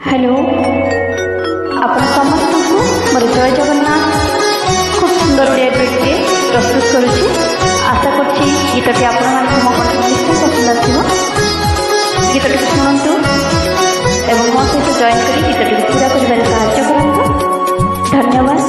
Hello आपण समस्त को मोर जय जगन्नाथ खूब सुंदर ओडिया गीतटे प्रस्तुत करुच्ची। आशा करछि गीतटी आपण मानक मो कथा निश्चय पसंद आथिबो। गीतटी शुणंतु एवं मो सहित जॉइन करी गीतटी पूरा करिबारे साहाय्य करंतु। धन्यवाद।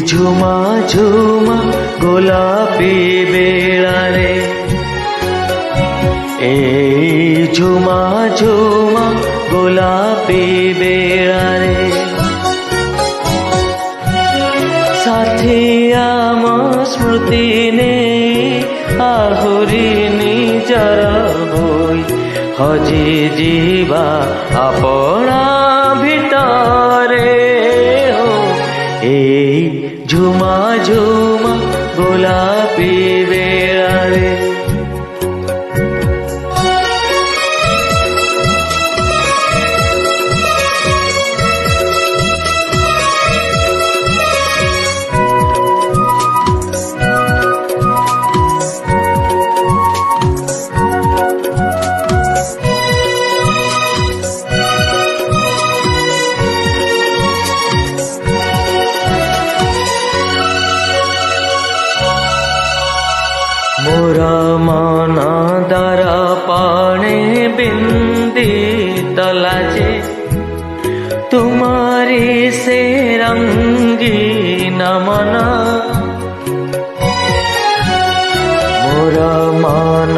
झुमा झुमा गोलापी बेड़ा रे, ए झुमा झुमा गोलापी बेड़ा रे, साथी आम स्मृति ने आहुरी निजर होई हजी जीवा अपना भितरे हो। झुमा झुमा गोलापी बेड़ा रे, मोर मन दर पाणे बिंदी तलाजे, तुम्हारी से रंगी नमन। मोर मन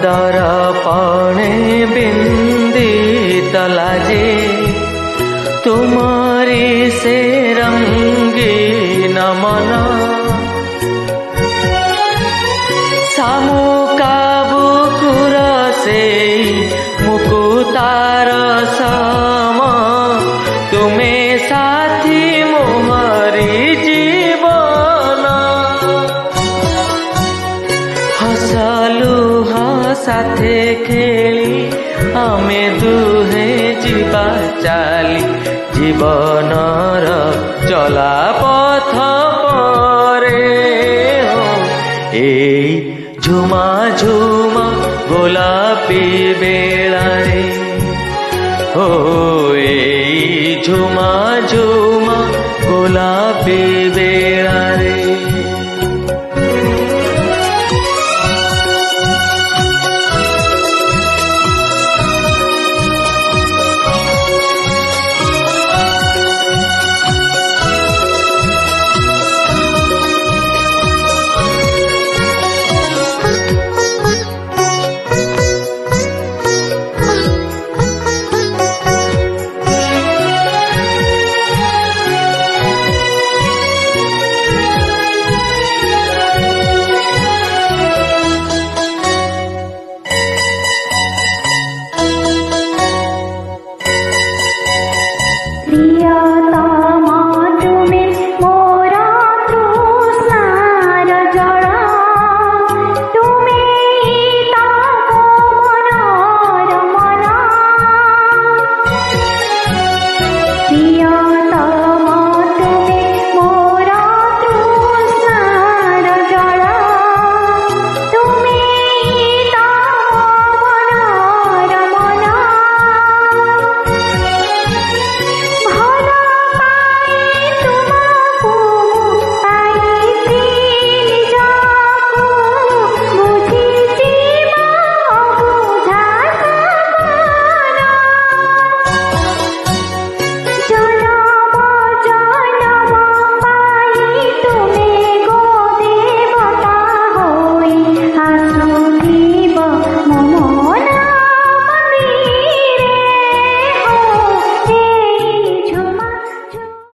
दर पाणे बिंदी तलाजे, तुम्हारी से रंगी नमन। सामुका बुकुर से मुकुतार सम, तुम्हें साथी मोहरी जीवन। हसलु साथे खेली आमे दुहे जीवा चाली, जीवनर चला पथ परे हो। झुमा झुमा ଗୋଲାପୀ ବେଳାରେ ଓ ଏଇ ଝୁମା ଝୁମା ଗୋଲାପୀ ବେଳାରେ